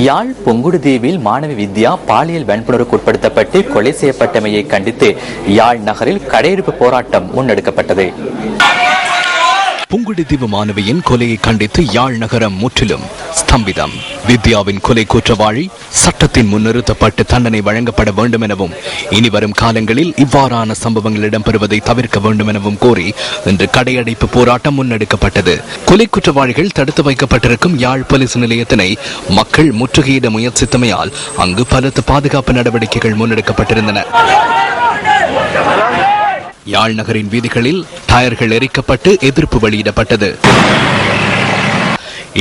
யாழ் புங்குடுதீவில் மாணவி வித்யா பாலியல் வன்புணர்வுக்கு உட்படுத்தப்பட்டு கொலை செய்யப்பட்டமையை கண்டித்து யாழ் நகரில் கடையெடுப்பு போராட்டம் முன்னெடுக்கப்பட்டது. புங்குடுதீவு மாணவியின் கொலையை கண்டித்து யாழ் நகரம் முற்றிலும் ஸ்தம்பிதம். வித்யாவின் கொலை குற்றவாளி சட்டத்தின் முன்னிறுத்தப்பட்டு தண்டனை வழங்கப்பட வேண்டும் எனவும் இனிவரும் காலங்களில் இவ்வாறான சம்பவங்கள் இடம்பெறுவதை தவிர்க்க வேண்டும் எனவும் கோரி இன்று கடையடைப்பு போராட்டம் முன்னெடுக்கப்பட்டது. கொலை குற்றவாளிகள் தடுத்து வைக்கப்பட்டிருக்கும் யாழ் போலீஸ் நிலையத்தினை மக்கள் முற்றுகையிட முயற்சித்தமையால் அங்கு பலத்த பாதுகாப்பு நடவடிக்கைகள் முன்னெடுக்கப்பட்டிருந்தன. யாழ் நகரின் வீதிகளில் டயர்கள் எரிக்கப்பட்டு எதிர்ப்பு வெளியிடப்பட்டது.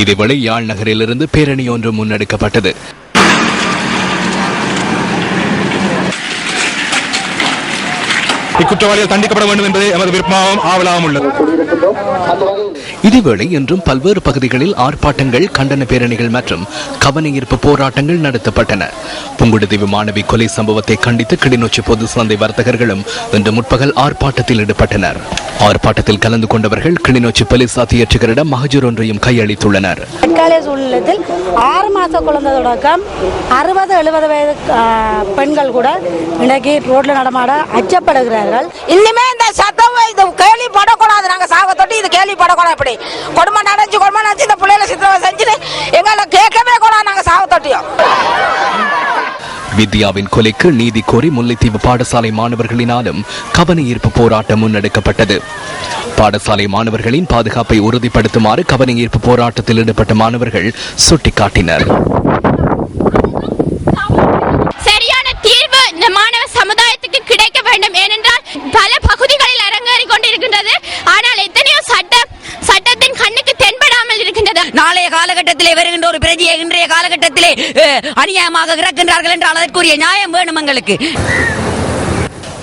இதேவேளை யாழ் நகரிலிருந்து பேரணி ஒன்று முன்னெடுக்கப்பட்டது. இக்குற்றவாளிகள் தண்டிக்கப்பட வேண்டும் என்பதே எமது விருப்பமாகவும் ஆவலாகவும் உள்ளது. இதேவேளை இன்றும் பல்வேறு பகுதிகளில் ஆர்ப்பாட்டங்கள், கண்டன பேரணிகள் மற்றும் கவனஈர்ப்பு போராட்டங்கள் நடத்தப்பட்டன. புங்குடுதீவு மாணவி கொலை சம்பவத்தை கண்டித்து கிளிநொச்சி பொது சந்தை வர்த்தகர்களும் இன்று முற்பகல் ஆர்ப்பாட்டத்தில் ஈடுபட்டனர். ஆர்ப்பாட்டத்தில் கலந்து கொண்டவர்கள் கிளிநொச்சி போலீஸ் அத்தியட்சகரிடம் மகஜர் ஒன்றையும் கையளித்துள்ளனர். 6 மாத குழந்தை தொடக்கம் 60-70 வயது பெண்கள் கூட இன்னைக்கு ரோட்ல நடமாட அச்சப்படுகிறார்கள். இனிமே இந்த சத்தம் இது கேள்விப்படக்கூடாது. நாங்க சாக தொட்டி இது கேள்விப்படக்கூடாது. இப்படி கொடுமை நடந்து இந்த பிள்ளைகளை சித்திரவதை செஞ்சுட்டு எங்களை கேட்கவே கூடாது. நாங்க சாக தொட்டியோம். வித்யாவின் கொலைக்கு நீதி கோரி முல்லைத்தீவு பாடசாலை மாணவர்களினாலும் கவனஈர்ப்பு போராட்டம் முன்னெடுக்கப்பட்டது. பாடசாலை மாணவர்களின் பாதுகாப்பை உறுதிப்படுத்துமாறு கவனஈர்ப்பு போராட்டத்தில் ஈடுபட்ட மாணவர்கள் சுட்டிக்காட்டினர். சரியான தீர்வு இந்த மாணவ சமுதாயத்துக்கு கிடைக்க வேண்டும். ஏனென்றால் பல பகுதிகளில் அரங்கேறி கொண்டிருக்கின்றது. ஆனால் எத்தனையோ சட்டத்தின் கண்ணுக்கு தென்படாமல் இருக்கின்றது. நாளைய காலகட்டத்திலே வருகின்ற ஒரு பிரதியை இன்றைய காலகட்டத்திலே அநியாயமாக இறக்கின்றார்கள் என்றால் அதற்குரிய நியாயம் வேணும் எங்களுக்கு.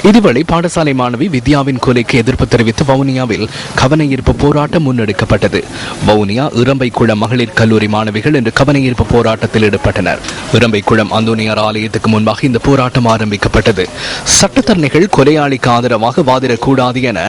இதுவரை பாடசாலை மாணவி வித்யாவின் கொலைக்கு எதிர்ப்பு தெரிவித்து வவுனியாவில் கவனஈர்ப்பு போராட்டம் முன்னெடுக்கப்பட்டது. வவுனியா இறம்பைக்குளம் மகளிர் கல்லூரி மாணவிகள் இன்று கவனஈர்ப்பு போராட்டத்தில் ஈடுபட்டனர். இறம்பைக்குளம் அந்தோனியார் ஆலயத்துக்கு முன்பாக இந்த போராட்டம் ஆரம்பிக்கப்பட்டது. சட்டத்தரணிகள் கொலையாளிக்கு ஆதரவாக வாதிடக்கூடாது என